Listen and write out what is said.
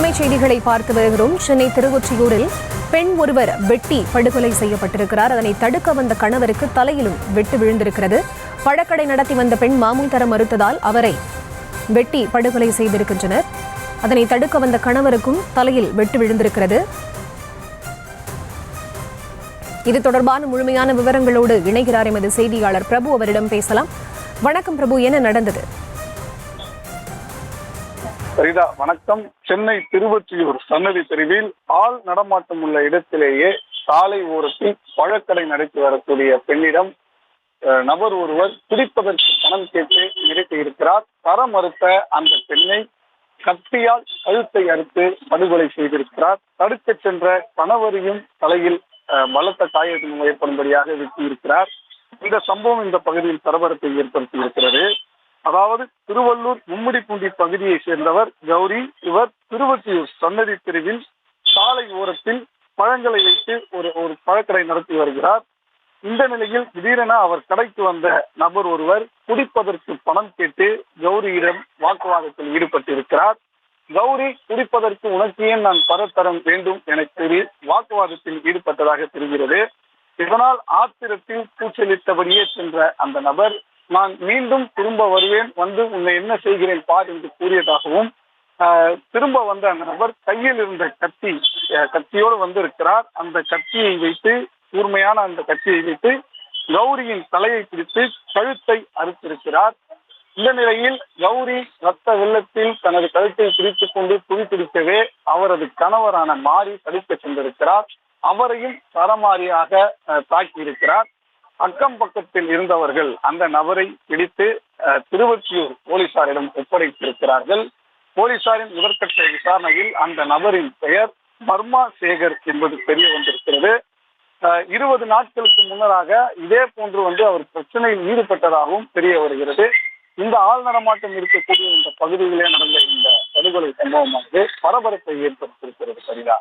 அண்மை செய்திகளை பார்த்து வருகிறோம். சென்னை திருவொற்றியூரில் பெண் ஒருவர் வெட்டி படுகொலை செய்யப்பட்டிருக்கிறார். அதனை தடுக்க வந்த கணவருக்கு தலையிலும் வெட்டு விழுந்திருக்கிறது. பழக்கடை நடத்தி வந்த பெண் மாமூல் தர மறுத்ததால் அவரை வெட்டி படுகொலை செய்திருக்கின்றனர். அதனை தடுக்க வந்த கணவருக்கும் தலையில் வெட்டு விழுந்திருக்கிறது. இது தொடர்பான முழுமையான விவரங்களோடு இணைகிறார் எமது செய்தியாளர் பிரபு. அவரிடம் பேசலாம். வணக்கம் பிரபு, என்ன நடந்தது? சரிதா, வணக்கம். சென்னை திருவொற்றியூர் சன்னதி தெருவில் ஆள் நடமாட்டம் உள்ள இடத்திலேயே சாலை ஓரத்தில் பழக்கடை நடத்தி வரக்கூடிய பெண்ணிடம் நபர் ஒருவர் குடிப்பதற்கு பணம் கேட்டு மிரட்டி இருக்கிறார். தர மறுத்த அந்த பெண்ணை கத்தியால் கழுத்தை அறுத்து படுகொலை செய்திருக்கிறார். தடுக்க சென்ற கணவரையும் தலையில் பலத்த காயம் ஏற்படும்படியாக வெட்டியிருக்கிறார். இந்த சம்பவம் இந்த பகுதியில் பரபரப்பை ஏற்படுத்தி இருக்கிறது. அதாவது திருவள்ளூர் மும்மிடிப்பூண்டி பகுதியை சேர்ந்தவர் கௌரி. இவர் திருவொற்றியூர் சன்னதி தெருவில் சாலை ஓரத்தில் பழங்களை வைத்து ஒரு பழக்கடை நடத்தி வருகிறார். இந்த நிலையில் திடீரென அவர் கடைக்கு வந்த நபர் ஒருவர் குடிப்பதற்கு பணம் கேட்டு கௌரியிடம் வாக்குவாதத்தில் ஈடுபட்டிருக்கிறார். கௌரி குடிப்பதற்கு உனக்கு ஏன் நான் பணத்தரம் வேண்டும் என கூறி வாக்குவாதத்தில் ஈடுபட்டதாக தெரிகிறது. இதனால் ஆத்திரத்தில் கூச்சலிட்டபடியே சென்ற அந்த நபர், நான் மீண்டும் திரும்ப வருவேன், வந்து உன்னை என்ன செய்கிறேன் பார் என்று கூறியதாகவும், திரும்ப வந்த அந்த நபர் கையில் இருந்த கத்தியோடு வந்திருக்கிறார். அந்த கத்தியை வைத்து, கூர்மையான அந்த கத்தியை வைத்து கௌரியின் தலையை பிடித்து கழுத்தை அறுத்திருக்கிறார். இந்த நிலையில் கௌரி ரத்த வெள்ளத்தில் தனது கழுத்தை பிடித்துக் கொண்டு துடிதுடிக்கவே அவரது கணவரான மாரி தடுக்க சென்றிருக்கிறார். அவரையும் சரமாரியாக தாக்கியிருக்கிறார். அக்கம் பக்கத்தில் இருந்தவர்கள் அந்த நபரை பிடித்து திருவொற்றியூர் போலீசாரிடம் ஒப்படைத்திருக்கிறார்கள். போலீசாரின் முதற்கட்ட விசாரணையில் அந்த நபரின் பெயர் மர்மா சேகர் என்பது தெரிய வந்திருக்கிறது. 20 நாட்களுக்கு முன்னராக இதே போன்று அவர் பிரச்சனையில் ஈடுபட்டதாகவும் தெரிய வருகிறது. இந்த ஆள் நடமாட்டம் இருக்கக்கூடிய இந்த பகுதியிலே நடந்த இந்த படுகொலை சம்பவமானது பரபரப்பை ஏற்படுத்தியிருக்கிறது. சரிதா?